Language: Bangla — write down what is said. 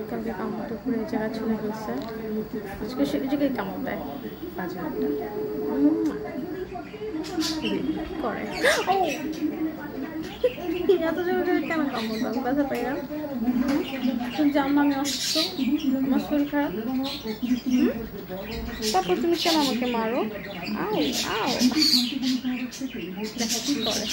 কালকে কামড় তো পুরো জায়গা চলে গেছে, আজকে সে জায়গায় কামড় দেয় বাজে করে। এত জায়গায় কেন কামড় দাও? ব্যথা পাই না? তুমি জানো আমি অসুস্থ, আমার শরীর খারাপ, তারপর তুমি কেন আমাকে মারো? আও আও কি করে।